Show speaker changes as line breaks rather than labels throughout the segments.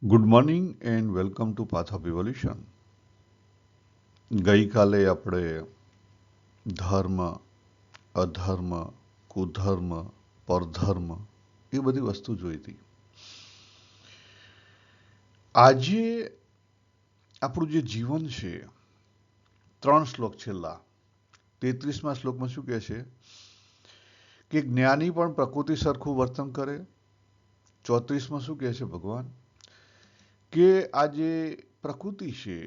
Good morning and welcome to path of evolution. ગઈકાલે આપણે ધર્મ, અધર્મ, કુધર્મ, પરધર્મ એ બધી વસ્તુ જોઈ હતી. આજે આપણું જે જીવન છે, 3 શ્લોક છેલ્લા 33મા શ્લોકમાં શું કહે છે કે જ્ઞાની પણ પ્રકૃતિ સરખું વર્તન કરે. 34માં શું કહે છે ભગવાન કે આ જે પ્રકૃતિ છે,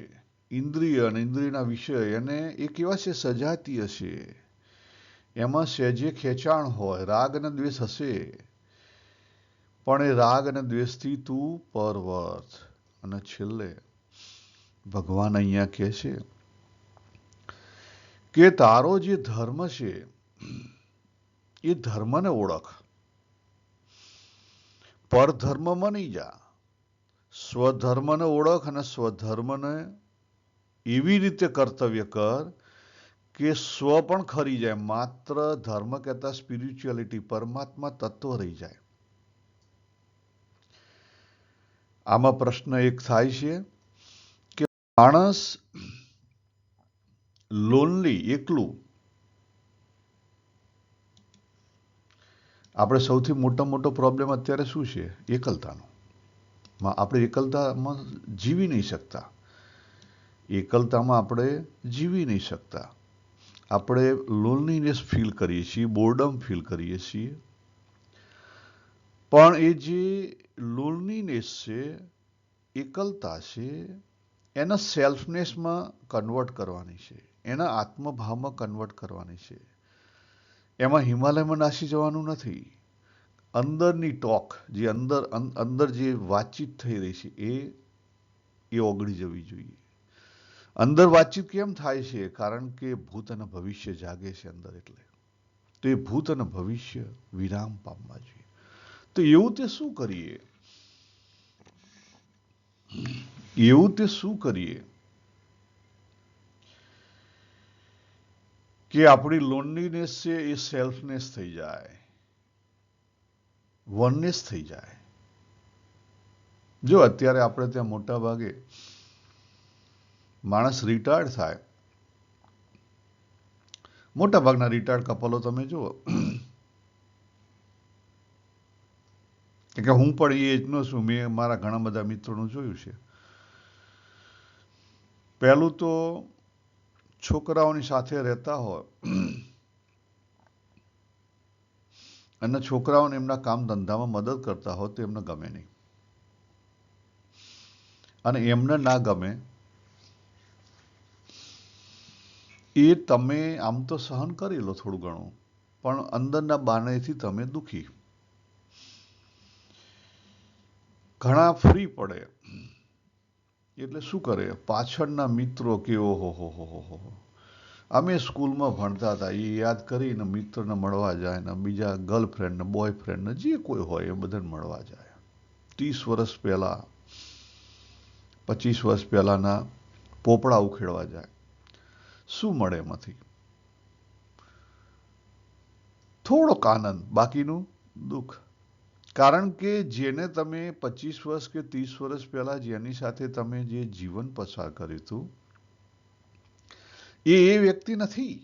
ઇન્દ્રિય અને ઇન્દ્રિયના વિષય, એને એ કેવા છે? સજાતીય છે. એમાં સહેજે ખેંચાણ હોય, રાગ અને દ્વેષ હશે, પણ એ રાગ અને દ્વેષથી તું પરવર્ત. અને છેલ્લે ભગવાન અહીંયા કહે છે કે તારો જે ધર્મ છે એ ધર્મને ઓળખ, પરધર્મમાં નહીં જા. સ્વધર્મને ઓળખ અને સ્વધર્મને એવી રીતે કર્તવ્ય કર કે સ્વ પણ ખરી જાય, માત્ર ધર્મ કહેતા સ્પિરિચ્યુઆલિટી, પરમાત્મા તત્વ રહી જાય. આમાં પ્રશ્ન એક થાય છે કે માણસ લોનલી, એકલું, આપણે સૌથી મોટો પ્રોબ્લેમ અત્યારે શું છે? એકલતાનો. આપણે એકલતામાં જીવી નહીં શકતા. એકલતામાં આપણે જીવી નહીં શકતા. આપણે લોનલીનેસ ફીલ કરીએ છીએ, બોર્ડમ ફીલ કરીએ છીએ. પણ એ જે લોનલીનેસ છે, એકલતા છે, એના સેલ્ફનેસમાં કન્વર્ટ કરવાની છે, એના આત્મભાવમાં કન્વર્ટ કરવાની છે. એમાં હિમાલયમાં નાસી જવાનું નથી. અંદરની ટોક, જે અંદર જે વાતચીત થઈ રહી છે, એ ઓગળી જવી જોઈએ. અંદર વાતચીત કેમ થાય છે? કારણ કે ભૂત અને ભવિષ્ય જાગે છે અંદર. એટલે તો એ ભૂત અને ભવિષ્ય વિરામ પામવા જોઈએ. તો એવું તે શું કરીએ? કે આપણી લોનલીનેસ છે એ સેલ્ફનેસ થઈ જાય, વનનેસ થઈ જાય. જો અત્યારે આપણે ત્યાં મોટા ભાગે માણસ રિટાયર્ડ થાય, મોટા ભાગના રિટાયર્ડ કપલો તમે જુઓ, કે હું પણ એ એજનો છું, મેં મારા ઘણા બધા મિત્રોનું જોયું છે. પહેલું તો છોકરાઓની સાથે રહેતા હોય અને છોકરાઓને એમના કામ ધંધામાં મદદ કરતા હોય તો એમને ગમે નહીં. અને એમને ના ગમે એ તમે આમ તો સહન કરી લો થોડું ઘણું, પણ અંદરના બાનેથી તમે દુખી. ઘણા ફ્રી પડે એટલે શું કરે? પાછળના મિત્રો કે ઓહો, અમે સ્કૂલમાં ભણતા હતા એ યાદ કરીને મિત્રને મળવા જાય ને બીજા ગર્લફ્રેન્ડ ને બોયફ્રેન્ડ ને જે કોઈ હોય એ બધાને મળવા જાય. 30 વર્ષ પહેલા, 25 વર્ષ પહેલાના પોપડા ઉખેડવા જાય. શું મળે એમાંથી? થોડોક આનંદ, બાકીનું દુઃખ. કારણ કે જેને તમે 25 વર્ષ કે 30 વર્ષ પહેલા જેની સાથે તમે જે જીવન પસાર કર્યું હતું એ વ્યક્તિ નથી.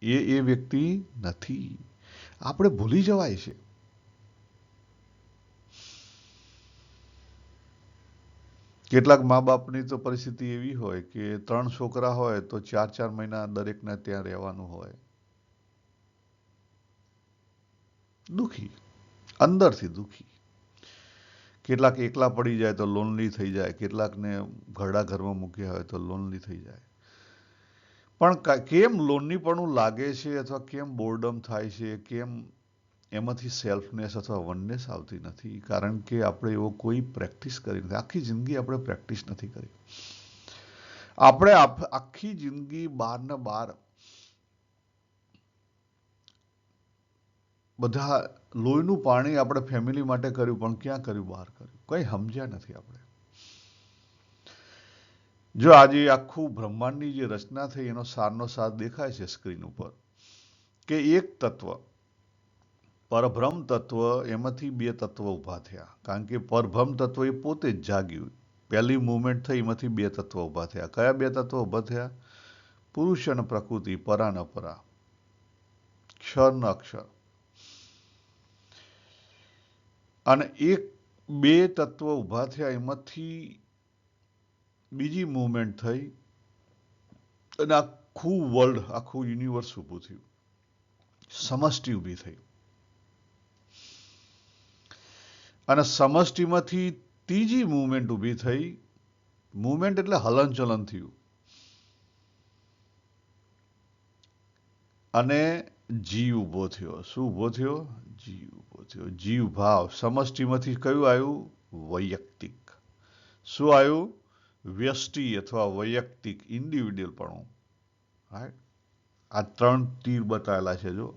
એ વ્યક્તિ નથી. આપણે ભૂલી જવાય છે. કેટલાક મા બાપની તો પરિસ્થિતિ એવી હોય કે 3 છોકરા હોય તો 4 મહિના દરેકને ત્યાં રહેવાનું હોય. દુખી, અંદરથી દુખી. કેટલાક એકલા પડી જાય તો લોનલી થઈ જાય, કેટલાકને ઘરડા ઘરમાં મૂક્યા હોય તો લોનલી થઈ જાય. પણ કેમ લોનલીપણું લાગે છે અથવા કેમ બોર્ડમ થાય છે, કેમ એમાંથી સેલ્ફનેસ અથવા વનનેસ આવતી નથી? કારણ કે આપણે એવો કોઈ પ્રેક્ટિસ કરી નથી. આખી જિંદગી આપણે પ્રેક્ટિસ નથી કરી. આપણે આખી જિંદગી બહાર ને બહાર બધા લોહીનું પાણી આપણે ફેમિલી માટે કર્યું, પણ ક્યાં કર્યું? બહાર કર્યું. કંઈ સમજ્યા નથી આપણે. જો આજે આખું બ્રહ્માંડની જે રચના થઈ એનો સારનો સાર દેખાય છે સ્ક્રીન ઉપર, કે એક તત્વ પરબ્રહ્મ તત્વ, એમાંથી બે તત્વ ઊભા થયા. કારણ કે પરબ્રહ્મ તત્વ એ પોતે જ જાગ્યું. પહેલી મૂવમેન્ટ થઈ, એમાંથી બે તત્વ ઊભા થયા. કયા બે તત્વ ઊભા થયા? પુરુષ અને પ્રકૃતિ, પરા ન પરા, ક્ષર ન અક્ષર. અને એક બે તત્વ ઊભા થયા, એમાંથી બીજી મૂવમેન્ટ થઈ અને આખું વર્લ્ડ, આખું યુનિવર્સ ઊભું થયું. સમષ્ટિ ઊભી થઈ. અને સમષ્ટિમાંથી ત્રીજી મૂવમેન્ટ ઊભી થઈ. મૂવમેન્ટ એટલે હલનચલન થયું. અને જીવ ઊભો થયો. શું ઊભો થયો? જીવ ઊભો થયો. જીવ ભાવ. સમષ્ટિમાંથી કયું આવ્યું? વૈયક્તિક. શું આવ્યું? વ્યષ્ટિ અથવા વૈયક્તિક, ઇન્ડિવિડ્યુઅલપણું. રાઈટ? આ ત્રણ તીર બતાવેલા છે. જો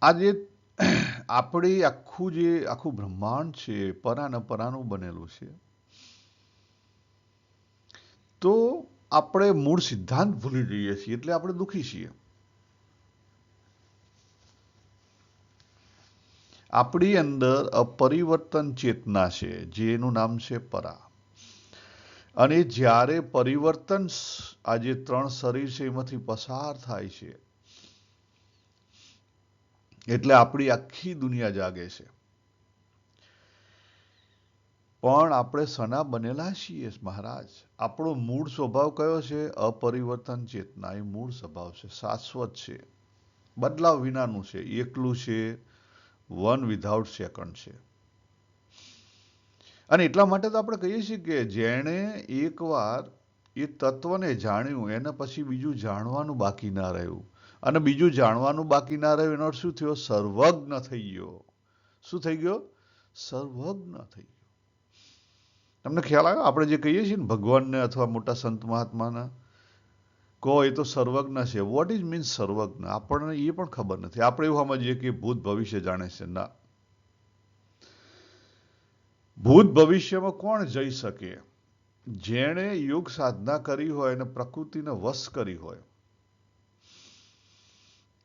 આ જે આપણી આખું બ્રહ્માંડ છે, પરાના પરાનું બનેલું છે. તો આપણે મૂળ સિદ્ધાંત ભૂલી જઈએ છીએ, એટલે આપણે દુઃખી છીએ. આપણી અંદર અપરિવર્તન ચેતના છે, જેનું નામ છે પરા. અને જ્યારે પરિવર્તન આ જે ત્રણ શરીર છે એમાંથી પસાર થાય છે, એટલે આપણી આખી દુનિયા જાગે છે. પણ આપણે સના બનેલા છીએ મહારાજ. આપણો મૂળ સ્વભાવ કયો છે? અપરિવર્તન ચેતના. એ મૂળ સ્વભાવ છે, શાશ્વત છે, બદલાવ વિનાનું છે, એકલું છે, વન વિધાઉટ સેકન્ડ છે. અને એટલા માટે તો આપણે કહીએ છીએ કે જેણે એકવાર એ તત્વને જાણ્યું, એને પછી બીજું જાણવાનું બાકી ના રહ્યું. અને બીજું જાણવાનું બાકી ના રહ્યું એનો અર્થ શું થયો? સર્વજ્ઞ થઈ ગયો. શું થઈ ગયો? સર્વજ્ઞ થઈ ગયો. તમને ખ્યાલ આવ્યો? આપણે જે કહીએ છીએ ને ભગવાનને અથવા મોટા સંત મહાત્માના, કહો એ તો સર્વજ્ઞ છે. વોટ ઇઝ મીન્સ સર્વજ્ઞ? આપણને એ પણ ખબર નથી. આપણે એવું સમજીએ કે ભૂત ભવિષ્ય જાણે છે. ના, ભૂત ભવિષ્યમાં કોણ જઈ શકે? જેણે યોગ સાધના કરી હોય અને પ્રકૃતિને વશ કરી હોય,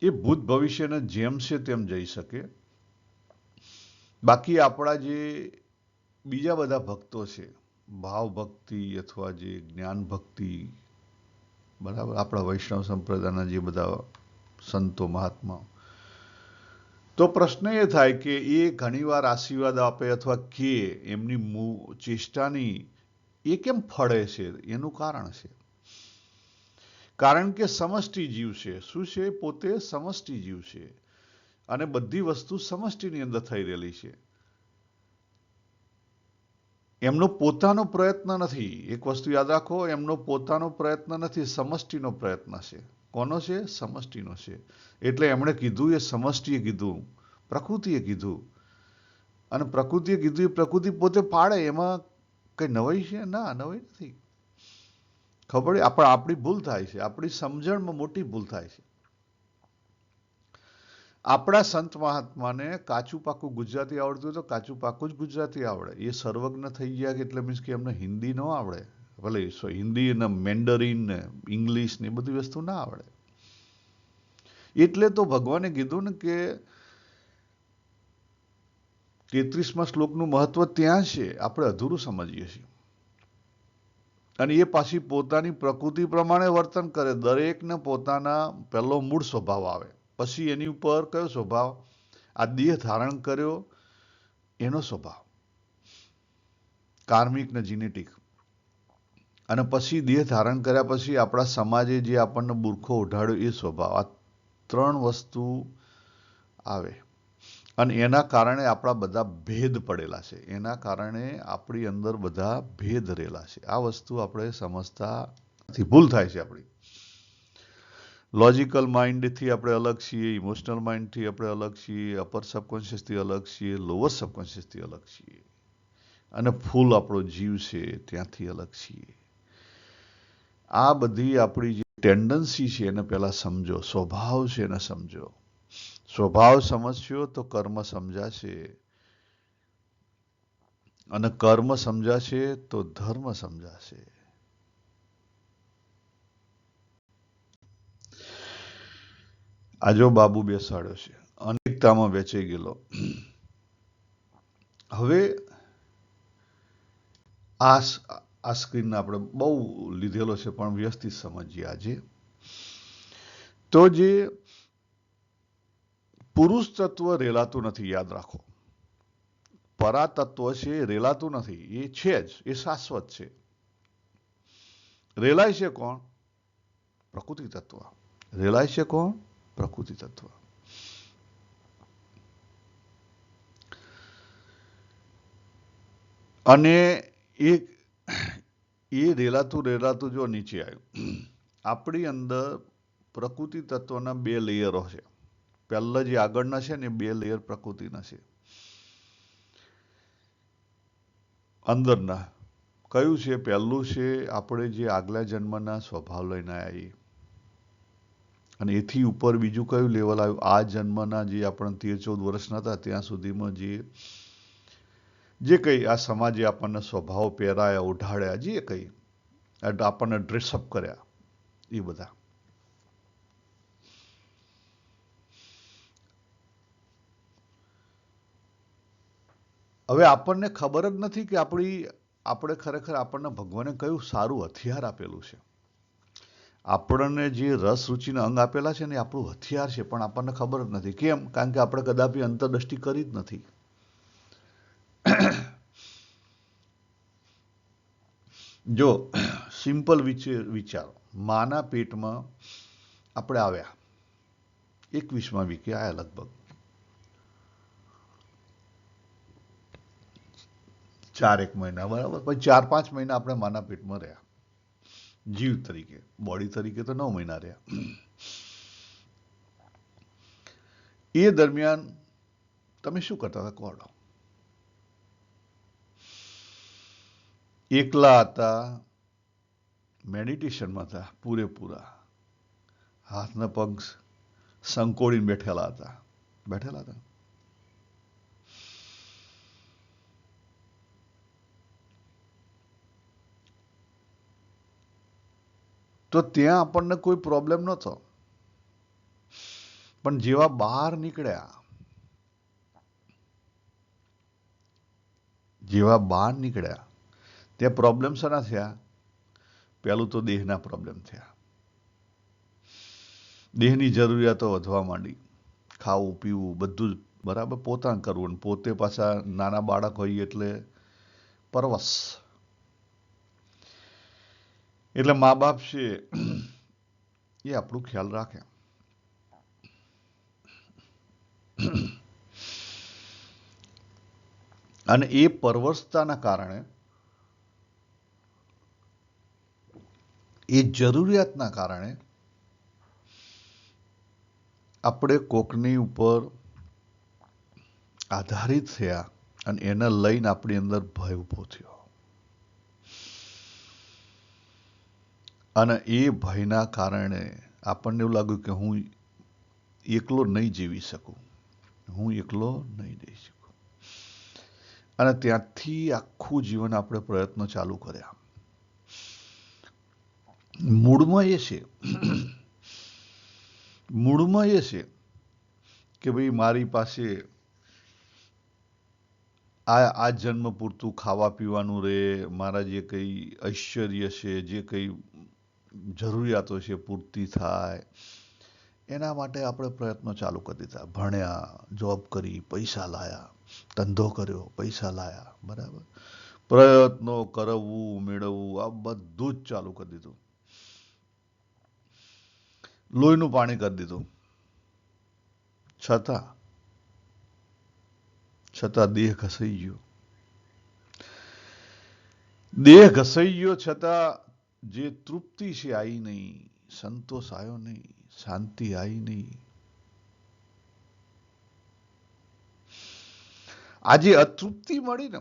એ ભૂત ભવિષ્યને જેમ છે તેમ જઈ શકે. બાકી આપણા જે બીજા બધા ભક્તો છે, ભાવ ભક્તિ અથવા જે જ્ઞાન ભક્તિ, બરાબર, આપણા વૈષ્ણવ સંપ્રદાયના જે બધા સંતો મહાત્મા, તો પ્રશ્ન એ થાય કે એ ઘણીવાર આશીર્વાદ આપે અથવા કે એમની ચેષ્ટાની એ કેમ ફળે છે? એનું કારણ છે. કારણ કે સમષ્ટિ જીવ છે. શું છે? પોતે સમષ્ટિ જીવ છે. અને બધી વસ્તુ સમષ્ટિની અંદર થઈ રહેલી છે. એમનો પોતાનો પ્રયત્ન નથી. એક વસ્તુ યાદ રાખો, એમનો પોતાનો પ્રયત્ન નથી, સમષ્ટિનો પ્રયત્ન છે. કોનો છે? સમષ્ટિનો છે. એટલે એમણે કીધું એ સમષ્ટિએ કીધું, પ્રકૃતિએ કીધું. અને પ્રકૃતિએ કીધું એ પ્રકૃતિ પોતે પાડે. એમાં કઈ નવાઈ છે? ના, નવાઈ નથી. ખબર? આપણી ભૂલ થાય છે. આપણી સમજણમાં મોટી ભૂલ થાય છે. આપણા સંત મહાત્માને કાચું પાકું ગુજરાતી આવડતું હોય તો કાચું પાકું જ ગુજરાતી આવડે. એ સર્વજ્ઞ થઈ ગયા એટલે મીન્સ કે એમને હિન્દી ન આવડે. ભલે હિન્દી ને મેન્ડરીન ને ઇંગ્લિશ ને બધી વસ્તુ ના આવડે. એટલે તો ભગવાને કીધું ને કે 33મા શ્લોકનું મહત્વ ત્યાં છે. આપણે અધૂરું સમજીએ છીએ. અને એ પાછી પોતાની પ્રકૃતિ પ્રમાણે વર્તન કરે. દરેકને પોતાના પહેલો મૂળ સ્વભાવ આવે, પછી એની ઉપર કયો સ્વભાવ? આ દેહ ધારણ કર્યો એનો સ્વભાવ, કાર્મિક ને જીનેટિક. અને પછી દેહ ધારણ કર્યા પછી આપણા સમાજે જે આપણને બુરખો ઉઢાડ્યો એ સ્વભાવ. આ ત્રણ વસ્તુ આવે. અને એના કારણે આપણા બધા ભેદ પડેલા છે. એના કારણે આપણી અંદર બધા ભેદ રહેલા છે. આ વસ્તુ આપણે સમજતા નથી. ભૂલ થાય છે આપણી. લોજિકલ માઇન્ડથી આપણે અલગ છીએ, ઇમોશનલ માઇન્ડથી આપણે અલગ છીએ, અપર સબકોન્શિયસથી અલગ છીએ, લોઅર સબકોન્શિયસથી અલગ છીએ. અને ફૂલ આપણો જીવ છે ત્યાંથી અલગ છીએ. આ બધી આપણી જે ટેન્ડન્સી છે એને પહેલા સમજો. સ્વભાવ છે એને સમજો. સ્વભાવ સમજશો તો કર્મ સમજાશે. અને કર્મ સમજાશે તો ધર્મ સમજાશે. આજો બાબુ બેસાડ્યો છે, અનેકતામાં વેચાઈ ગયેલો. હવે આ આ સ્ક્રીન આપણે બહુ લીધેલો છે, પણ વ્યવસ્થિત સમજીએ આજે. તો જે પુરુષ તત્વ રેલાતું નથી, યાદ રાખો. પરા તત્વ છે એ રેલાતું નથી, એ છે જ, એ શાશ્વત છે. રેલાય છે કોણ? પ્રકૃતિ તત્વ. રેલાય છે કોણ? પ્રકૃતિ તત્વ. અને એ રેલાતું જો નીચે આવ્યું. આપણી અંદર પ્રકૃતિ તત્વના 2 લેયરો છે. પહેલા જે આગળના છે ને 2 લેયર પ્રકૃતિના છે. અંદરના કયું છે? પહેલું છે આપણે જે આગલા જન્મના સ્વભાવ લઈને આવ્યા, અને એથી ઉપર બીજું કયું લેવલ આવ્યું? આ જન્મના જે આપણે 13-14 વર્ષના હતા ત્યાં સુધીમાં જે કંઈ આ સમાજે આપણને સ્વભાવ પહેરાયા, ઉઢાડ્યા, જે કંઈ આપણને ડ્રેસઅપ કર્યા, એ બધા. હવે આપણને ખબર જ નથી કે આપણે ખરેખર આપણને ભગવાને કયું સારું હથિયાર આપેલું છે. આપણને જે રસ રુચિના અંગ આપેલા છે ને, એ આપણું હથિયાર છે, પણ આપણને ખબર જ નથી. કેમ? કારણ કે આપણે કદાપી અંતરદ્રષ્ટિ કરી જ નથી. જો સિમ્પલ વિચારો, માના પેટમાં આપણે આવ્યા, 21મા વીકે આવ્યા લગભગ, 4 મહિના, બરાબર. પછી 4-5 મહિના આપણે માના પેટમાં રહ્યા, જીવ તરીકે. બોડી તરીકે તો 9 મહિના રહ્યા. એ દરમિયાન તમે શું કરતા હતા? કોડો એકલા હતા, મેડિટેશનમાં હતા પૂરેપૂરા, હાથના પગ સંકોડીને બેઠેલા હતા. તો ત્યાં આપણને કોઈ પ્રોબ્લેમ નહોતો. પણ જેવા બહાર નીકળ્યા, ત્યાં પ્રોબ્લેમ શાના થયા? પહેલું તો દેહના પ્રોબ્લેમ થયા. દેહની જરૂરિયાતો વધવા માંડી. ખાવું પીવું બધું જ બરાબર પોતાનું કરવું, અને પોતે પાછા નાના બાળક હોય એટલે પરવશ. એટલે મા બાપ છે એ આપણું ખ્યાલ રાખે. અને એ પરવશતાના કારણે, એ જરૂરિયાતના કારણે આપણે કોકની ઉપર આધારિત થયા, અને એને લઈને આપણી અંદર ભય ઉભો થયો. અને એ ભયના કારણે આપણને એવું લાગ્યું કે હું એકલો નહીં જીવી શકું. અને ત્યાંથી આખું જીવન આપણે પ્રયત્નો ચાલુ કર્યા. મૂળમાં એ છે કે ભાઈ મારી પાસે આ જન્મ પૂરતું ખાવા પીવાનું રહે, મારા જે કંઈ ઐશ્વર્ય છે, જે કંઈ જરૂરિયાતો છે પૂર્તિ થાય, એના માટે આપણે પ્રયત્નો ચાલુ કરી દીધા. ભણ્યા, જોબ કરી, પૈસા લાયા, ધંધો કર્યો, પૈસા લાયા, બરાબર. પ્રયત્નો કરવું, મેળવવું, આ બધું જ ચાલુ કરી દીધું. લોહીનું પાણી કરી દીધું. છતાં દેહ ઘસાઈ ગયો. છતાં જે તૃપ્તિ છે આવી નહીં, સંતોષ આવ્યો નહીં, શાંતિ આવી નહીં. આજે અતૃપ્તિ મળી ને,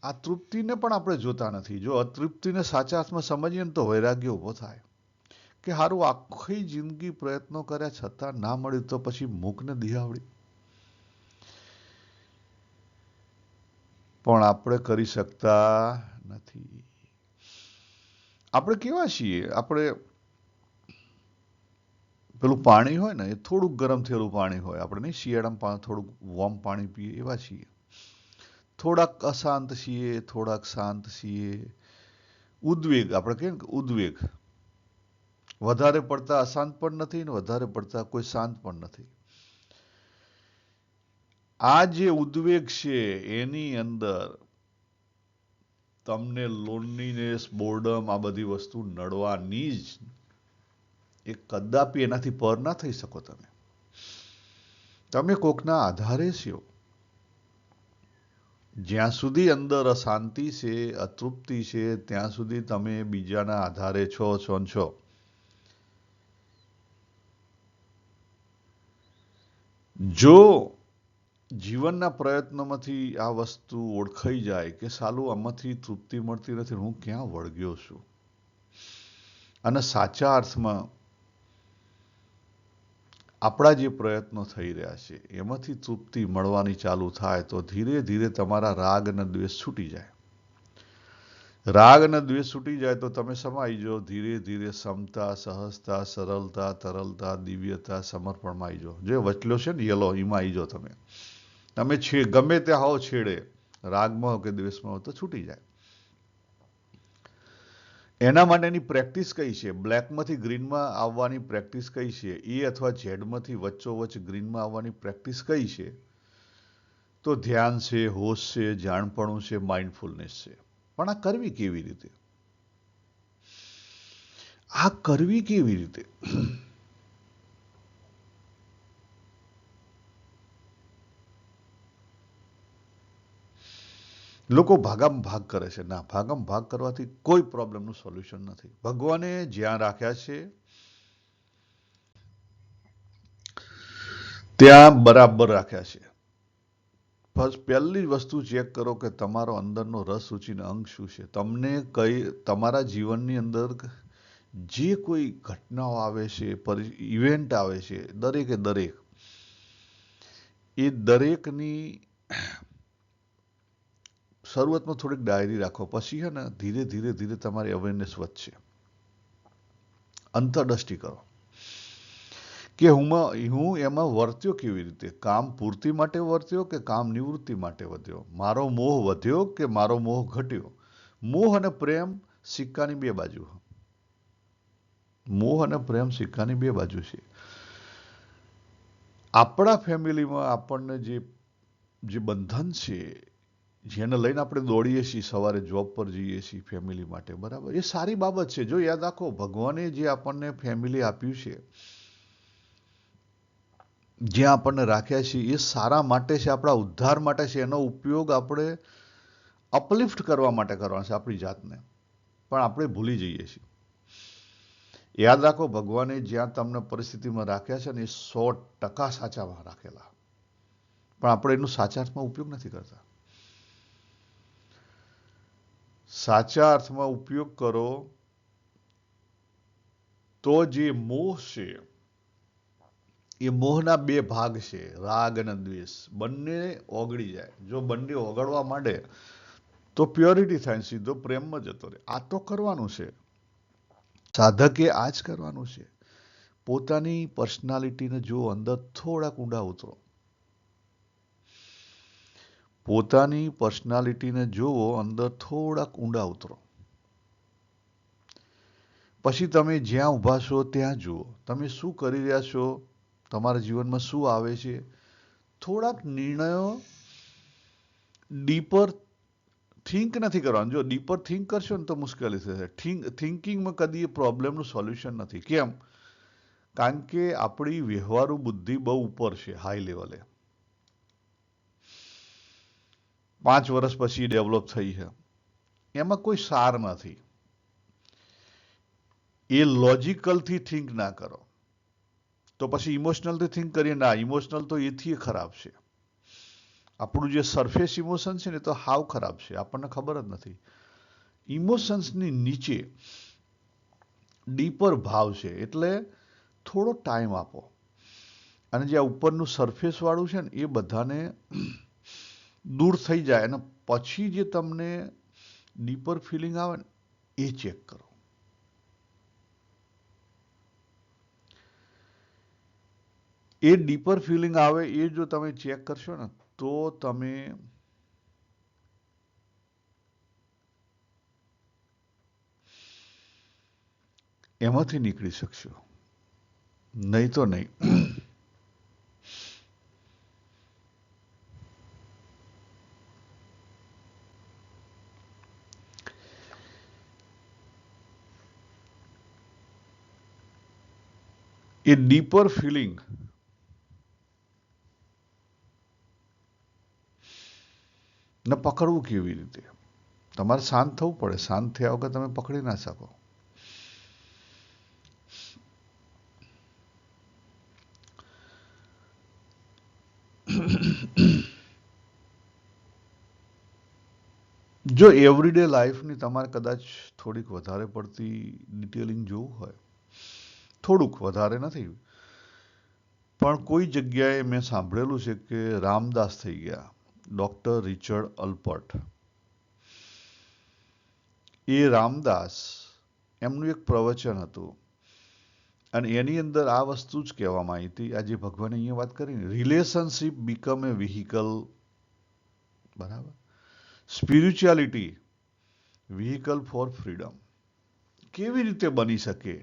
આ તૃપ્તિને પણ આપણે જોતા નથી. જો અતૃપ્તિને સાચા અર્થમાં સમજીએ ને તો વૈરાગ્ય ઉભો થાય કે હારું આખી જિંદગી પ્રયત્નો કર્યા છતાં ના મળ્યું, તો પછી મૂકને દિહાવડી. પણ આપણે કરી શકતા નથી. આપણે કેવા છીએ? આપણે પેલું પાણી હોય ને એ થોડુંક ગરમ થયેલું પાણી હોય. આપણે નહીં શિયાળામાં થોડુંક વોર્મ પાણી પીએ એવા છીએ. થોડાક અશાંત છીએ, થોડાક શાંત છીએ. ઉદ્વેગ, આપણે કહીએ ને ઉદ્વેગ. વધારે પડતા અશાંત પણ નથી ને વધારે પડતા કોઈ શાંત પણ નથી. આ જે ઉદ્વેગ છે એની અંદર તમને લોનલીનેસ, બોર્ડમ આ બધી વસ્તુ નડવાની જ. એ કદાપી એનાથી પર ના થઈ શકો તમે. તમે કોકના આધારે છો. જ્યાં સુધી અંદર અશાંતિ છે, અતૃપ્તિ છે, ત્યાં સુધી તમે બીજાના આધારે છો. જો જીવનના પ્રયત્નોમાંથી આ વસ્તુ ઓળખાઈ જાય કે સાલું આમાંથી તૃપ્તિ મળતી નથી, હું ક્યાં વળગ્યો છું, અને સાચા અર્થમાં આપણા જે પ્રયત્નો થઈ રહ્યા છે એમાંથી તૃપ્તિ મળવાની ચાલુ થાય તો ધીરે ધીરે તમારા રાગ અને દ્વેષ છૂટી જાય. રાગ અને દ્વેષ છૂટી જાય તો તમે સમાઈ જાઓ. ધીરે ધીરે સમતા, સહજતા, સરળતા, તરલતા, દિવ્યતા, સમર્પણમાં આવી જાઓ. જે વચલો છે ને યલો, એમાં આવી જાઓ તમે. તમે ગમે ત્યાં હોવ છેડે, રાગમાં હો કે દ્વેષમાં હો તો છૂટી જાય. એના માટેની પ્રેક્ટિસ કઈ છે? બ્લેકમાંથી ગ્રીનમાં આવવાની પ્રેક્ટિસ કઈ છે? એ અથવા ઝેડમાંથી વચ્ચોવચ્ચ ગ્રીનમાં આવવાની પ્રેક્ટિસ કઈ છે? તો ધ્યાન છે, હોશ છે, જાણપણું છે, માઇન્ડફુલનેસ છે. પણ આ કરવી કેવી રીતે? લોકો ભાગામ ભાગ કરે છે. ના, ભાગામ ભાગ કરવાથી કોઈ પ્રોબ્લેમનું સોલ્યુશન નથી. ભગવાને જ્યાં રાખ્યા છે ત્યાં બરાબર રાખ્યા છે. પહેલી વસ્તુ ચેક કરો કે તમારો અંદરનો રસ રુચિનો અંગ શું છે. તમને તમારા જીવનની અંદર જે કોઈ ઘટનાઓ આવે છે, ઇવેન્ટ આવે છે, દરેકે દરેક, એ દરેકની શરૂઆતમાં થોડીક ડાયરી રાખો. પછી છે ને ધીરે ધીરે ધીરે તમારી અવેરનેસ વધશે. અંતરદ્રષ્ટિ કરો કે હું એમાં વર્ત્યો કેવી રીતે. કામ પૂર્તિ માટે વર્ત્યો કે કામ નિવૃત્તિ માટે વધ્યો. મારો મોહ વધ્યો કે મારો મોહ ઘટ્યો. મોહ અને પ્રેમ સિક્કાની બે બાજુ. મોહ અને પ્રેમ સિક્કાની બે બાજુ છે. આપણા ફેમિલીમાં આપણને જે બંધન છે, જેને લઈને આપણે દોડીએ છીએ, સવારે જોબ પર જઈએ છીએ ફેમિલી માટે, બરાબર, એ સારી બાબત છે. જો યાદ રાખો, ભગવાને જે આપણને ફેમિલી આપ્યું છે, જ્યાં આપણને રાખ્યા છે, એ સારા માટે છે, આપણા ઉદ્ધાર માટે છે. એનો ઉપયોગ આપણે અપલિફ્ટ કરવા માટે કરવાનો છે આપણી જાતને. પણ આપણે ભૂલી જઈએ છીએ. યાદ રાખો, ભગવાને જ્યાં તમને પરિસ્થિતિમાં રાખ્યા છે ને, એ 100% સાચામાં રાખેલા. પણ આપણે એનો સાચા અર્થમાં ઉપયોગ નથી કરતા. સાચા અર્થમાં ઉપયોગ કરો તો જે મોહ છે, એ મોહના બે ભાગ છે, રાગ અને દ્વેષ. બંને ઓગળી જાય. જો બંને ઓગળવા માંડે તો પ્યોરિટી થાય, સીધો પ્રેમમાં જતો રહે. આ તો કરવાનું છે. સાધકે આ જ કરવાનું છે. પોતાની પર્સનાલિટીને જો અંદર થોડાક ઊંડા ઉતરો. પોતાની પર્સનાલિટીને જોવો, અંદર થોડાક ઊંડા ઉતરો. પછી તમે જ્યાં ઊભા છો ત્યાં જુઓ. તમે શું કરી રહ્યા છો, તમારા જીવનમાં શું આવે છે. થોડાક નિર્ણયો ડીપર થિંક નથી કરવાનું. જો ડીપર થિંક કરશો ને તો મુશ્કેલી થશે. થિંકિંગમાં કદી એ પ્રોબ્લેમનું સોલ્યુશન નથી. કેમ? કારણ કે આપણી વ્યવહારુ બુદ્ધિ બહુ ઉપર છે, હાઈ લેવલે. 5 વર્ષ પછી ડેવલપ થઈ છે. એમાં કોઈ સાર નથી. એ લોજિકલથી થિંક ના કરો. તો પછી ઇમોશનલથી થિંક કરીએ. ના, ઇમોશનલ તો એથી ખરાબ છે. આપણું જે સરફેસ ઇમોશન છે ને, તો હાવ ખરાબ છે. આપણને ખબર જ નથી. ઇમોશન્સની નીચે ડીપર ભાવ છે. એટલે થોડો ટાઈમ આપો. અને જે ઉપરનું સરફેસ વાળું છે ને, એ બધાને દૂર થઈ જાય. અને પછી જે તમને ડીપર ફિલિંગ આવે ને, એ ચેક કરો. એ ડીપર ફિલિંગ આવે એ જો તમે ચેક કરશો ને તો તમે એમાંથી નીકળી શકશો, નહીં તો નહીં. એ ડીપર ફિલિંગ ને પકડવું કેવી રીતે? તમારે શાંત થવું પડે. શાંત થયા વગર તમે પકડી ના શકો. જો એવરીડે લાઈફની તમારે કદાચ થોડીક વધારે પડતી ડિટેલિંગ જોવું હોય, થોડુંક વધારે નથી, પણ કોઈ જગ્યાએ મેં સાંભળેલું છે કે રામદાસ થઈ ગયા, ડોક્ટર રિચર્ડ અલ્પર્ટ. એ રામદાસ, એમનું એક પ્રવચન હતું અને એની અંદર આ વસ્તુ જ કહેવામાં આવી હતી. આજે ભગવાને અહીંયા વાત કરી, રિલેશનશિપ બીકમ એ વ્હીકલ, બરાબર, સ્પિરિચ્યુઆલિટી વ્હીકલ ફોર ફ્રીડમ. કેવી રીતે બની શકે?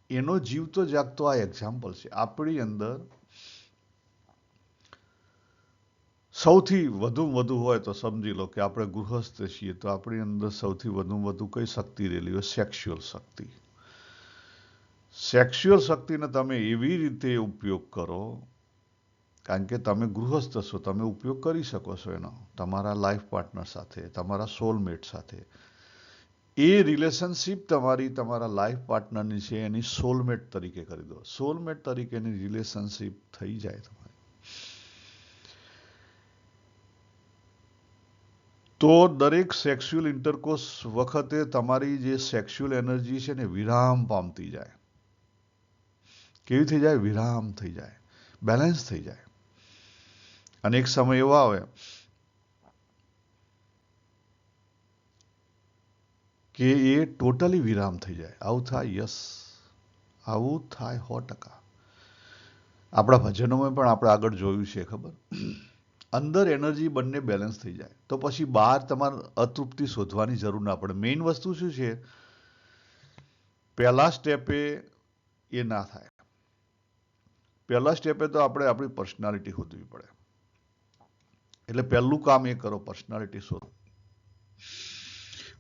એનો જીવતો જાગતો આ એક્ઝામ્પલ છે. આપણી અંદર સૌથી વધુ હોય તો સમજી લો કે આપણે ગૃહસ્થ છીએ, તો આપણી અંદર સૌથી વધુ કઈ શક્તિ રહેલી હોય? સેક્સ્યુઅલ શક્તિ. સેક્સ્યુઅલ શક્તિને તમે એવી રીતે ઉપયોગ કરો, કારણ કે તમે ગૃહસ્થ છો, તમે ઉપયોગ કરી શકો છો એનો તમારા લાઈફ પાર્ટનર સાથે, તમારા સોલમેટ સાથે. એ રિલેશનશિપ તમારા લાઈફ પાર્ટનરની છે, એની સોલમેટ તરીકે કરી દો. સોલમેટ તરીકેની રિલેશનશિપ થઈ જાય તમારી, તો દરેક સેક્સ્યુઅલ ઇન્ટરકોર્સ વખતે તમારી જે સેક્સ્યુઅલ એનર્જી છે ને વિરામ પામતી જાય. કેવી થઈ જાય? વિરામ થઈ જાય, બેલેન્સ થઈ જાય. અને એક સમય એવો આવે કે એ ટોટલી વિરામ થઈ જાય. આવું થાય? યસ, આવું થાય 100%. આપણા ભજનોમાં પણ આપણે આગળ જોયું છે, ખબર? અંદર એનર્જી બંને બેલેન્સ થઈ જાય તો પછી બહાર તમારે અતૃપ્તિ શોધવાની જરૂર ના પડે. મેઇન વસ્તુ શું છે? પહેલા સ્ટેપે એ ના થાય. પહેલા સ્ટેપે તો આપણે આપણી પર્સનાલિટી શોધવી પડે. એટલે પહેલું કામ એ કરો, પર્સનાલિટી શોધો.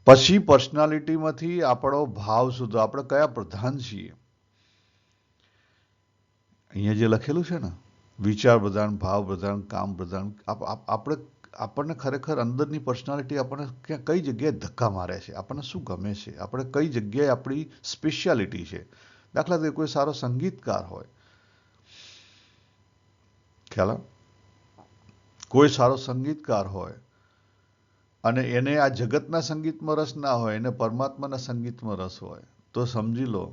પછી પર્સનાલિટીમાંથી આપણો ભાવ શોધો. આપણે કયા પ્રધાન છીએ? અહીંયા જે લખેલું છે ને, વિચાર પ્રધાન, ભાવ પ્રધાન, કામ પ્રધાન. આપણને ખરેખર અંદરની પર્સનાલિટી આપણને કઈ જગ્યાએ ધક્કા મારે છે, આપણને શું ગમે છે, આપણે કઈ જગ્યાએ આપણી સ્પેશિયાલિટી છે. દાખલા તરીકે કોઈ સારો સંગીતકાર હોય, ખ્યાલ? કોઈ સારો સંગીતકાર હોય અને એને આ જગતના સંગીતમાં રસ ના હોય, એને પરમાત્માના સંગીતમાં રસ હોય, તો સમજી લો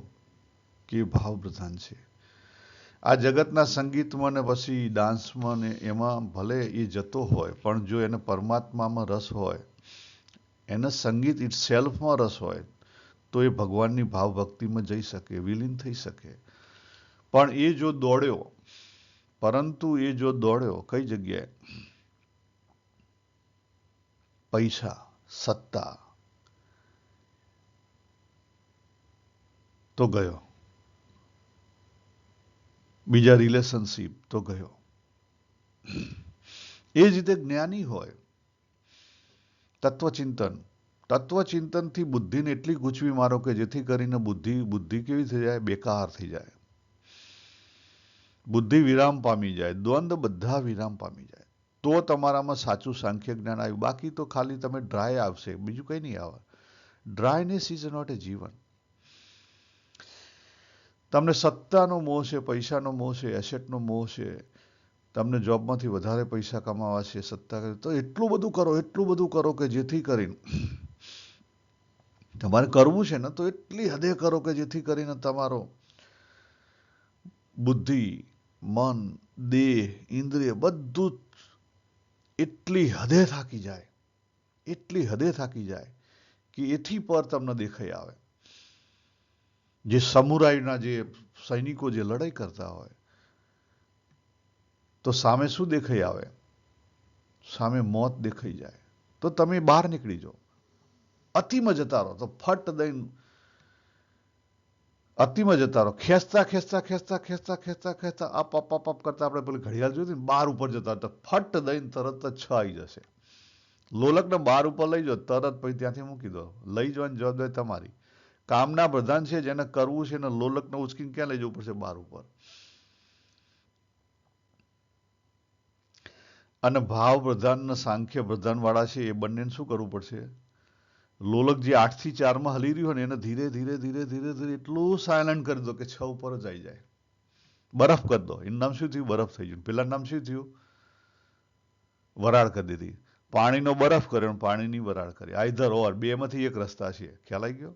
કે ભાવ પ્રધાન છે. આ જગતના સંગીતમાં ને પછી ડાન્સમાં ને એમાં ભલે એ જતો હોય, પણ જો એને પરમાત્મામાં રસ હોય, એને સંગીત ઇટ સેલ્ફમાં રસ હોય, તો એ ભગવાનની ભાવ ભક્તિમાં જઈ શકે, વિલીન થઈ શકે. પણ એ જો દોડ્યો, પરંતુ એ જો દોડ્યો કઈ જગ્યાએ? પૈસા, સત્તા, તો ગયો. બીજા રિલેશનશિપ, તો ગયો. એ જ રીતે જ્ઞાની હોય, તત્વચિંતનથી બુદ્ધિને એટલી ગૂંચવી મારો કે જેથી કરીને બુદ્ધિ કેવી થઈ જાય? બેકાર થઈ જાય. બુદ્ધિ વિરામ પામી જાય, દ્વંદ્વ બધા વિરામ પામી જાય. તો તમારામાં સાચું સાંખ્ય જ્ઞાન આવ્યું. બાકી તો ખાલી તમે ડ્રાય આવશે, બીજું કંઈ નહીં આવે. ડ્રાયનેસ ઇઝ નોટ એ જીવન. તમને સત્તાનો મોહ છે, પૈસાનો મોહ છે, એસેટનો મોહ છે, તમને જોબમાંથી વધારે પૈસા કમાવા છે, સત્તા કરી, તો એટલું બધું કરો કે જેથી કરીને તમારે કરવું છે ને, તો એટલી હદે કરો કે જેથી કરીને તમારો બુદ્ધિ, મન, દેહ, ઇન્દ્રિય બધું એટલી હદે થાકી જાય કે એથી પર તમને દેખાઈ આવે. જે સમુરાઈના જે સૈનિકો જે લડાઈ કરતા હોય, તો સામે શું દેખાઈ આવે? સામે મોત દેખાઈ જાય તો તમે બહાર નીકળી જાઓ. અતિમાં જતા રહો તો ફટ દઈને અતિમાં જતા રહો. ખેંચતા ખેંચતા ખેંચતા ખેંચતા ખેંચતા ખેંચતા અપ કરતા આપણે પેલી ઘડિયાળ જોઈ ને બાર ઉપર જતા તો ફટ દઈને તરત જ 6 આવી જશે. લોલકને બાર ઉપર લઈ જાઓ તરત પછી ત્યાંથી મૂકી દો. લઈ જવાની જવાબદારી તમારી. કામના પ્રધાન છે જેને કરવું છે એને લોલકને ઉચકીને ક્યાં લઈ જવું પડશે? બાર ઉપર. અને ભાવ પ્રધાન ને સાંખ્ય પ્રધાન વાળા છે એ બંનેને શું કરવું પડશે? લોલક જે 8 થી 4 માં હલી રહ્યું હોય ને એને ધીરે ધીરે ધીરે ધીરે ધીરે એટલું સાયલન્ટ કરી દો કે 6 ઉપર જ આવી જાય. બરફ કરી દો. એનું નામ શું થયું? બરફ થઈ ગયું. પેલા નામ શું થયું? વરાળ કરી દીધી. પાણીનો બરફ કર્યો અને પાણીની વરાળ કરી. આઈધર ઓર, બે માંથી એક રસ્તા છે. ખ્યાલ આવી ગયો?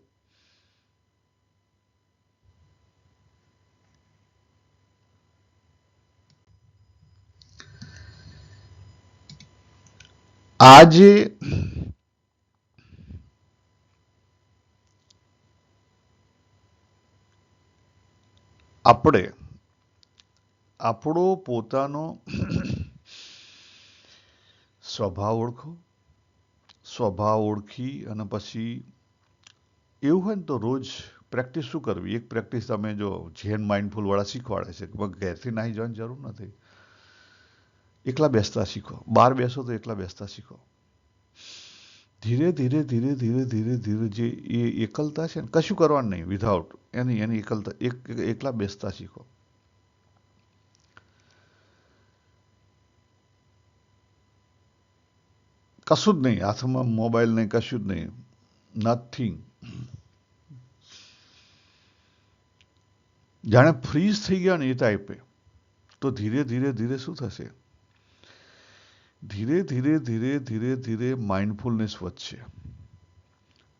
આજે આપણે આપણો પોતાનો સ્વભાવ ઓળખો. સ્વભાવ ઓળખી અને પછી એવું હોય ને તો રોજ પ્રેક્ટિસ શું કરવી? એક પ્રેક્ટિસ તમે જો ઝેન માઇન્ડફુલ વાળા શીખવાડે છે કે ઘેરથી નાહી જવાની જરૂર નથી. એકલા બેસતા શીખો. બહાર બેસો તો એકલા બેસતા શીખો. ધીરે ધીરે ધીરે ધીરે ધીરે ધીરે જે એ એકલતા છે ને કશું કરવાનું નહીં વિધાઉટ એની એકલતા એકલા બેસતા શીખો. કશું જ નહીં. હાથમાં મોબાઈલ નહીં, કશું જ નહીં. નથિંગ. જાણે ફ્રીઝ થઈ ગયા ને એ ટાઈપે. તો ધીરે ધીરે ધીરે શું થશે? ધીરે ધીરે ધીરે ધીરે ધીરે માઇન્ડફુલનેસ વધશે.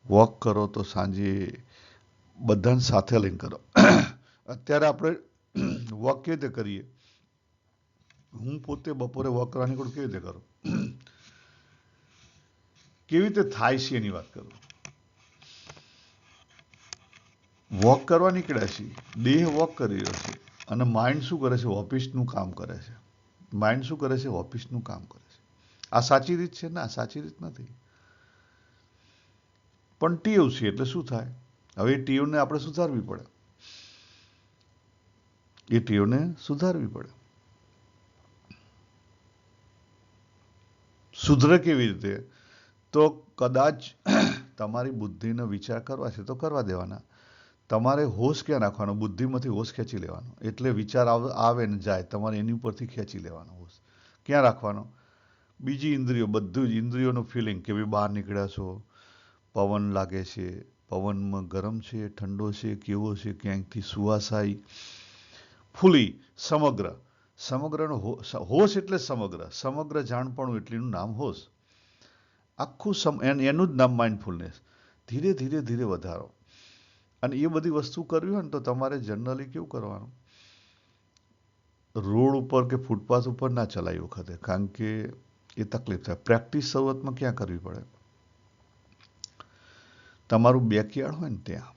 વોક કરો તો સાંજે બધાને સાથે લઈને કરો. અત્યારે આપણે વોક કેવી રીતે કરીએ? હું પોતે બપોરે વોક કરવા નીકળું કેવી રીતે કરું? કેવી રીતે થાય છે એની વાત કરું. વોક કરવા નીકળ્યા છીએ, દેહ વોક કરી રહ્યો છે અને માઇન્ડ શું કરે છે? ઓફિસનું કામ કરે છે. માઇન્ડ શું કરે છે? ઓફિસનું કામ કરે છે. આ સાચી રીત છે? ના, સાચી રીત નથી. પણ ટેવ છે એટલે શું થાય? હવે એ ટેવને આપણે સુધારવી પડે. એ ટેવને સુધારવી પડે. સુધરે કેવી રીતે? તો કદાચ તમારી બુદ્ધિનો વિચાર કરવા છે તો કરવા દેવાના. તમારે હોશ ક્યાં રાખવાનો? બુદ્ધિમાંથી હોશ ખેંચી લેવાનો. એટલે વિચાર આવે ને જાય તમારે એની ઉપરથી ખેંચી લેવાનો હોશ. ક્યાં રાખવાનો? બીજી ઇન્દ્રિયો, બધું જ ઇન્દ્રિયોનું ફિલિંગ કે ભાઈ બહાર નીકળ્યા છો, પવન લાગે છે, પવનમાં ગરમ છે, ઠંડો છે, કેવો છે, ક્યાંકથી સુવાસ આવી. ફૂલી સમગ્ર. સમગ્રનો હોશ એટલે સમગ્ર. સમગ્ર જાણપણું એટલીનું નામ હોશ. આખું એનું જ નામ માઇન્ડફુલનેસ. ધીરે ધીરે ધીરે વધારો. અને એ બધી વસ્તુ કરવી હોય ને તો તમારે જનરલી કેવું કરવાનું? રોડ ઉપર કે ફૂટપાથ ઉપર ના ચલાવી વખતે, કારણ કે એ તકલીફ થાય. પ્રેક્ટિસ શરૂઆતમાં ક્યાં કરવી પડે? તમારું બેકયાર્ડ હોય ને ત્યાં,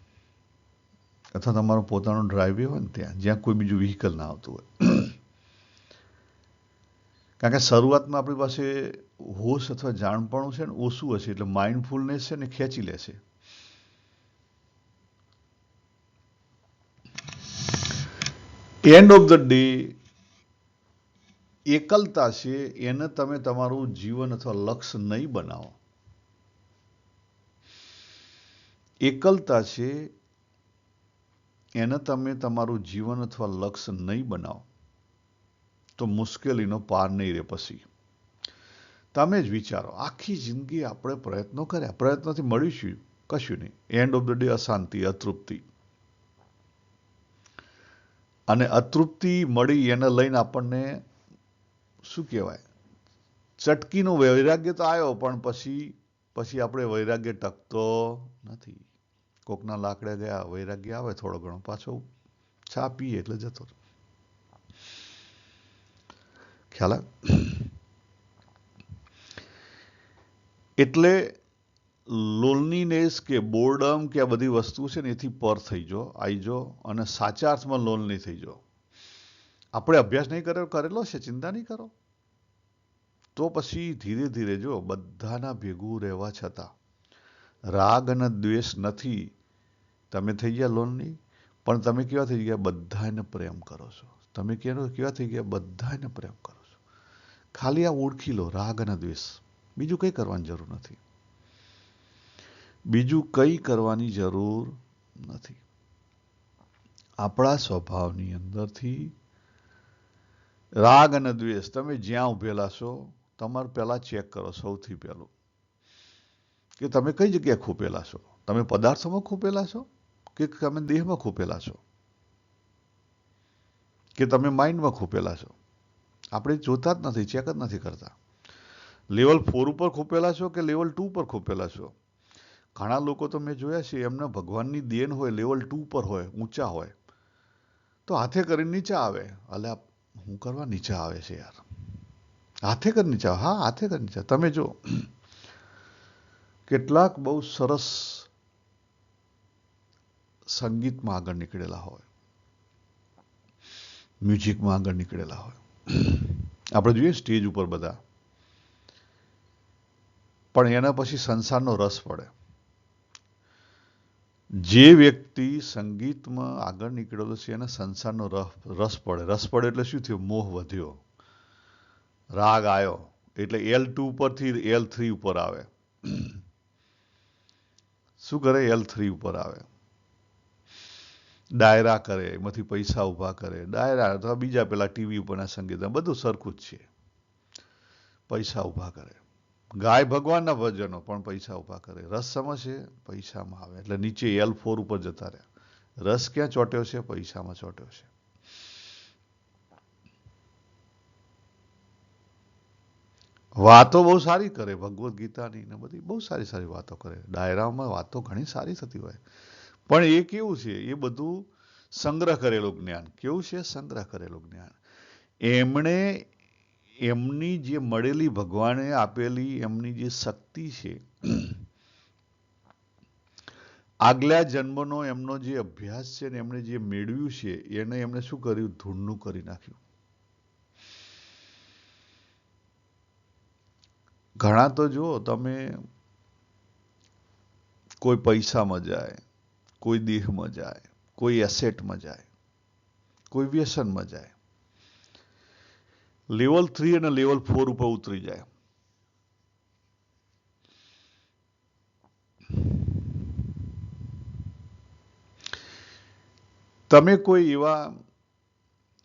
અથવા તમારો પોતાનો ડ્રાઈવે હોય ને ત્યાં, જ્યાં કોઈ બીજું વ્હીકલ ના આવતું હોય. કારણ કે શરૂઆતમાં આપણી પાસે હોશ અથવા જાણપણું છે ને ઓછું હશે એટલે માઇન્ડફુલનેસ છે ને ખેંચી લેશે. એન્ડ ઓફ ધ ડે એકલતા છે એને તમે તમારું જીવન અથવા લક્ષ્ય નહીં બનાવો. એકલતા છે એને તમે તમારું જીવન અથવા લક્ષ્ય નહીં બનાવો તો મુશ્કેલીનો પાર નહીં રહે. પછી તમે જ વિચારો, આખી જિંદગી આપણે પ્રયત્નો કર્યા, પ્રયત્નથી મળ્યું કશું નહીં. એન્ડ ઓફ ધ ડે અશાંતિ, અતૃપ્તિ. અને અતૃપ્તિ મળી એને લઈને આપણને શું કહેવાય? ચટકીનું વૈરાગ્ય તો આવ્યો પણ પછી આપણે વૈરાગ્ય ટકતો નથી. કોકના લાકડે ગયા, વૈરાગ્ય આવે થોડો ઘણો, પાછો ચા પીએ એટલે જતો. ખ્યાલ આવે? એટલે લોનલીનેસ કે બોર્ડમ કે આ બધી વસ્તુ છે ને એથી પર થઈ જો, આવી જો અને સાચા અર્થમાં લોનલી થઈ જો. આપણે અભ્યાસ નહીં કરેલો છે, ચિંતા નહીં કરો. તો પછી ધીરે ધીરે જો બધાના ભેગું રહેવા છતાં રાગ અને દ્વેષ નથી. તમે થઈ ગયા લોનલી, પણ તમે કેવા થઈ ગયા? બધાને પ્રેમ કરો છો. તમે કેવા થઈ ગયા? બધાને પ્રેમ કરો છો. ખાલી આ ઓળખી લો, રાગ અને દ્વેષ. બીજું કંઈ કરવાની જરૂર નથી. બીજું કંઈ કરવાની જરૂર નથી. આપણા સ્વભાવની અંદરથી રાગ અને દ્વેષ, તમે જ્યાં ઉભેલા છો, તમારે પહેલા ચેક કરો. સૌથી પહેલું કે તમે કઈ જગ્યાએ ખૂપેલા છો. તમે પદાર્થોમાં ખૂપેલા છો કે તમે દેહમાં ખૂપેલા છો કે તમે માઇન્ડમાં ખૂપેલા છો. આપણે જોતા જ નથી, ચેક જ નથી કરતા. લેવલ 4 ઉપર ખૂપેલા છો કે લેવલ 2 પર ખૂપેલા છો. ઘણા લોકો તો મેં જોયા છે, એમના ભગવાનની દેન હોય, લેવલ 2 પર હોય, ઊંચા હોય, તો હાથે કરીને નીચે આવે. અલ્યા હું કરવા નીચે આવે છે યાર? હાથે કરી નીચે આવે. હા, હાથે કરી નીચે. તમે જો કેટલાક બહુ સરસ સંગીતમાં આગળ નીકળેલા હોય, મ્યુઝિકમાં આગળ નીકળેલા હોય, આપણે જોઈએ સ્ટેજ ઉપર બધા, પણ એના પછી સંસારનો રસ પડે. જે વ્યક્તિ સંગીતમાં આગળ નીકળેલો છે એને સંસારનો રસ પડે. રસ પડે એટલે શું થયું? મોહ વધ્યો, રાગ આવ્યો, એટલે L2 ઉપરથી L3 ઉપર આવે. શું કરે? L3 ઉપર આવે. ડાયરા કરે, એમાંથી પૈસા ઉભા કરે. ડાયરા અથવા બીજા પેલા ટીવી ઉપરના સંગીત, બધું સરખું જ છે. પૈસા ઉભા કરે. ગાય ભગવાનના ભજનો, પણ પૈસા ઉભા કરે. રસ સમજશે? પૈસામાં આવે. એટલે નીચે L4 ઉપર જતા રહ્યા. રસ ક્યાં ચોટ્યો છે? પૈસામાં ચોટ્યો છે. વાતો બહુ સારી કરે, ભગવદ્ ગીતાની ને બધી બહુ સારી સારી વાતો કરે. ડાયરામાં વાતો ઘણી સારી થતી હોય, પણ એ કેવું છે? એ બધું સંગ્રહ કરેલું જ્ઞાન. કેવું છે? સંગ્રહ કરેલું જ્ઞાન. એમણે એમની જે મળેલી, ભગવાને આપેલી એમની જે શક્તિ છે, આગલા જન્મનો એમનો જે અભ્યાસ છે ને એમણે જે મેળવ્યું છે, એને એમણે શું કર્યું? ધૂળનું કરી નાખ્યું. ઘણા તો જુઓ તમે, કોઈ પૈસામાં જાય, કોઈ દેહમાં જાય, કોઈ એસેટમાં જાય, કોઈ વ્યસનમાં જાય, લેવલ 3 અને લેવલ 4 ઉપર ઉતરી જાય. તમે કોઈ એવા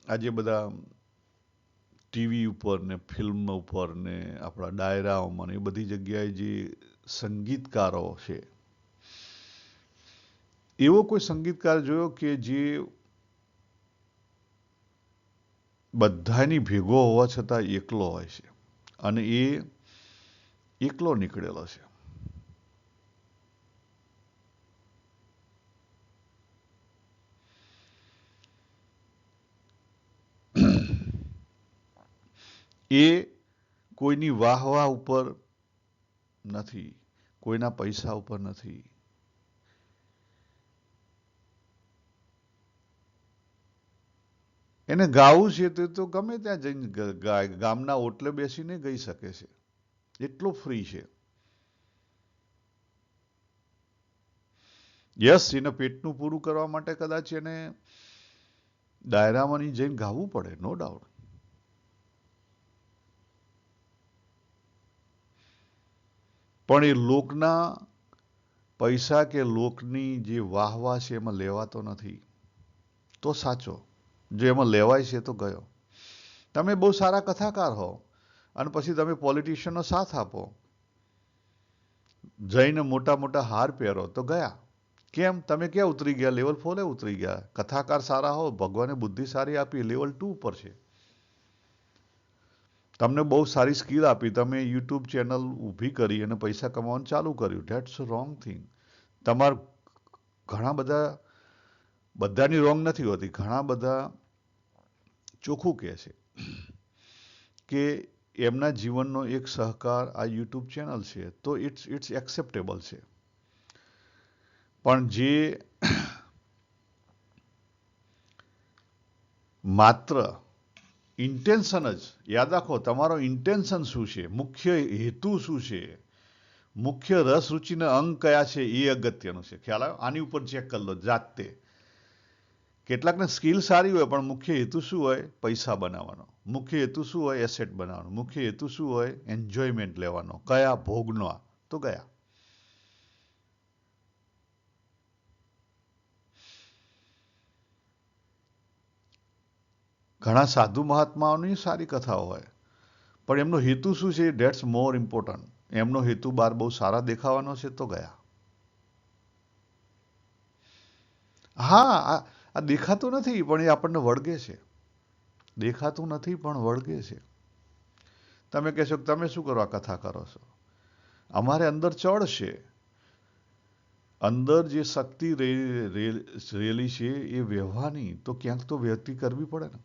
આજે બધા ટીવી ઉપર ને ફિલ્મ ઉપર ને આપણા ડાયરાઓમાં એ બધી જગ્યાએ જે સંગીતકારો છે, એવો કોઈ સંગીતકાર જોયો કે જે બધાની ભેગો હોવા છતાં એકલો હોય છે, અને એ એકલો નીકળેલો છે. એ કોઈની વાહવા ઉપર નથી, કોઈના પૈસા ઉપર નથી. એને ગાવું છે તે તો ગમે ત્યાં જઈને ગાય, ગામના ઓટલે બેસીને ગઈ શકે છે. એટલો ફ્રી છે. યસ, એને પેટનું પૂરું કરવા માટે કદાચ એને ડાયરામાં જઈને ગાવું પડે, નો ડાઉટ. પણ એ લોકના પૈસા કે લોકની જે વાહવા છે એમાં લેવાતો નથી, તો સાચો. જો એમાં લેવાય છે તો ગયો. તમે બહુ સારા કથાકાર હો અને પછી તમે પોલિટિશિયનનો સાથ આપો, જઈને મોટા મોટા હાર પહેરો, તો ગયા. કેમ? તમે ક્યાં ઉતરી ગયા? લેવલ 4 ઉતરી ગયા. કથાકાર સારા હો, ભગવાને બુદ્ધિ સારી આપી, લેવલ 2 ઉપર છે. તમને બહુ સારી સ્કિલ આપી, તમે યુટ્યુબ ચેનલ ઊભી કરી અને પૈસા કમાવાનું ચાલુ કર્યું. That's wrong thing. તમાર ઘણા બધાની રોંગ નથી હોતી. ઘણા બધા ચોખ્ખું કહે છે કે એમના જીવનનો એક સહકાર આ યુટ્યુબ ચેનલ છે, તો ઇટ્સ એક્સેપ્ટેબલ છે. પણ જે માત્ર ઇન્ટેન્શન જ યાદ રાખો, તમારો ઇન્ટેન્શન શું છે, મુખ્ય હેતુ શું છે, મુખ્ય રસ રુચિના અંગ કયા છે, એ અગત્યનું છે. ખ્યાલ આવ્યો? આની ઉપર ચેક કરી લો જાતે. કેટલાકને સ્કિલ સારી હોય પણ મુખ્ય હેતુ શું હોય? પૈસા બનાવવાનો. મુખ્ય હેતુ શું હોય? એસેટ બનાવવાનો. મુખ્ય હેતુ શું હોય? એન્જોયમેન્ટ લેવાનો. કયા ભોગનો? તો ગયા. ઘણા સાધુ મહાત્માઓની સારી કથાઓ હોય પણ એમનો હેતુ શું છે? Dates more important. એમનો હેતુ બહાર બહુ સારા દેખાવાનો છે તો ગયા. હા, આ દેખાતું નથી પણ એ આપણને વળગે છે. દેખાતું નથી પણ વળગે છે. તમે કહેશો કે તમે શું કરો આ કથા કરો છો? અમારે અંદર ચડ છે. અંદર જે શક્તિ રહેલી છે એ વ્યવહારની, તો ક્યાંક તો વ્યક્તિ કરવી પડે ને.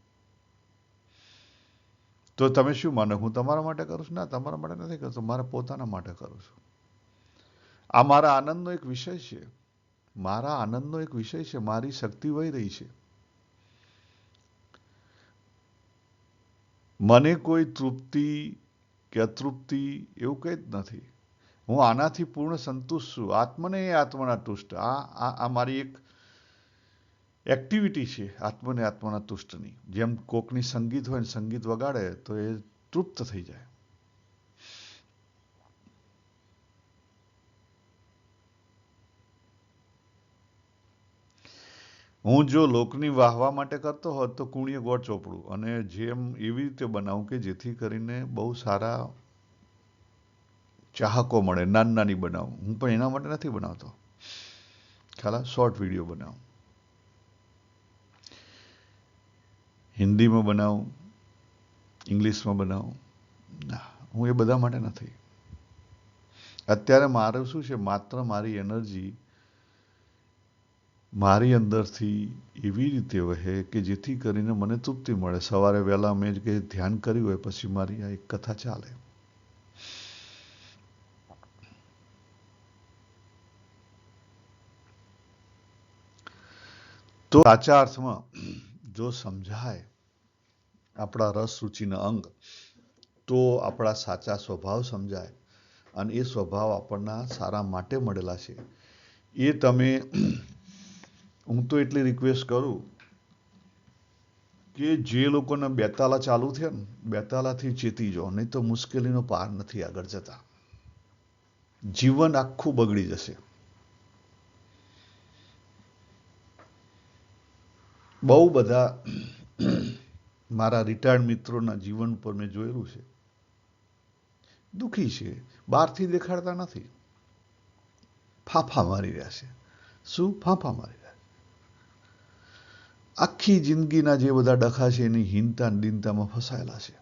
તો તમે શું માનો? હું તમારા માટે કરું છું? ના, તમારા માટે નથી કરતો, મારા પોતાના માટે કરું છું. આ મારા આનંદનો એક વિષય છે. મારા આનંદનો એક વિષય છે. મારી શક્તિ વહી રહી છે. મને કોઈ તૃપ્તિ કે અતૃપ્તિ એવું કંઈ જ નથી. હું આનાથી પૂર્ણ સંતુષ્ટ છું. આત્મને આત્મના તુષ્ટ. આ મારી એક એક્ટિવિટી છે, આત્મને આત્મના તુષ્ટની. જેમ કોકની સંગીત હોય ને, સંગીત વગાડે તો એ તૃપ્ત થઈ જાય. હું જો લોકની વાહવા માટે કરતો હોત તો કુણીએ ગોળ ચોપડું, અને જેમ એવી રીતે બનાવું કે જેથી કરીને બહુ સારા ચાહકો મળે. નાની નાની બનાવું. હું પણ એના માટે નથી બનાવતો. ખાલી શોર્ટ વિડીયો બનાવું. હિન્દીમાં બનાવું, ઇંગ્લિશમાં બનાવું. ના, હું એ બધા માટે નથી. અત્યારે મારું શું છે? માત્ર મારી એનર્જી મારી અંદરથી એવી રીતે વહે કે જેથી કરીને મને તૃપ્તિ મળે. સવારે વહેલા મેં જે ધ્યાન કર્યું હોય પછી મારી આ એક કથા ચાલે. તો સાચા અર્થમાં જો સમજાય આપણા રસ રુચિના અંગ, તો આપણા સાચા સ્વભાવ સમજાય. અને એ સ્વભાવ આપણના સારા માટે મળેલા છે. એ તમે, હું તો એટલી રિક્વેસ્ટ કરું કે જે લોકોને બેતાલા ચાલુ થયા ને, બેતાલાથી ચેતી જાઓ, નહીં તો મુશ્કેલીનો પાર નથી આગળ જતા. જીવન આખું બગડી જશે. બહુ બધા મારા રિટાયર્ડ મિત્રોના જીવન પર મેં જોયેલું છે. દુઃખી છે, બહારથી દેખાડતા નથી. ફાંફા મારી રહ્યા છે. શું? ફાંફા મારી રહ્યા છે. આખી જિંદગીના જે બધા ડખા છે એની હીનતા દીનતામાં ફસાયેલા છે.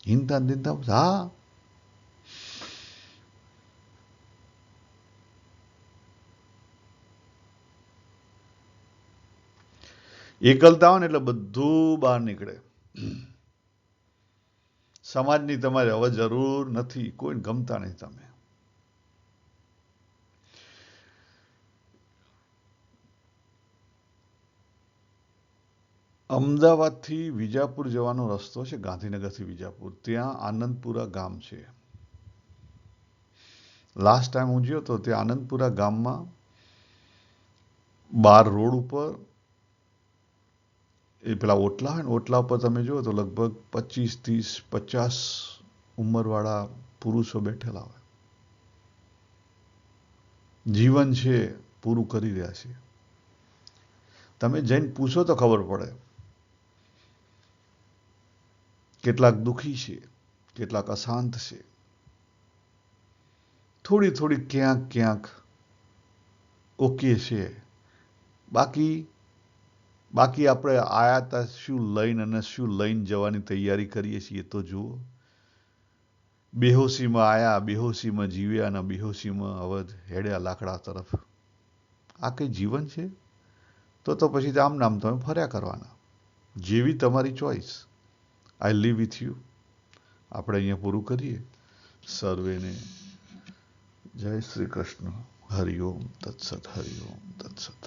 હીનતા દીનતા. હા, એકલતા હોય ને એટલે બધું બહાર નીકળે. સમાજની તમારે હવે જરૂર નથી. કોઈને ગમતા નહીં તમે. અમદાવાદથી વિજાપુર જવાનો રસ્તો છે, ગાંધીનગરથી વિજાપુર. ત્યાં આનંદપુરા ગામ છે. લાસ્ટ ટાઈમ હું ગયો તો ત્યાં આનંદપુરા ગામમાં 12 રોડ ઉપર એ પેલા ઓટલા હોય ને, ઓટલા ઉપર તમે જુઓ તો લગભગ 25, 30, 50 ઉંમરવાળા પુરુષો બેઠેલા હોય. જીવન છે પૂરું કરી રહ્યા છે. તમે જઈને પૂછો તો ખબર પડે. કેટલાક દુઃખી છે, કેટલાક અશાંત છે. થોડી થોડી ક્યાંક ક્યાંક ઓકે છે. બાકી આપણે આયા તા શું લઈને અને શું લઈને જવાની તૈયારી કરીએ છીએ તો જુઓ. બેહોશીમાં આયા, બેહોશીમાં જીવ્યા અને બેહોશીમાં હવે હેડ્યા લાકડા તરફ. આ કઈ જીવન છે? તો પછી આમ નામ તમે ફર્યા કરવાના. જેવી તમારી choice. I live with you. આપણે અહીંયા પૂરું કરીએ. સર્વેને જય શ્રી કૃષ્ણ. હરિઓમ તત્સત. હરિઓમ તત્સત.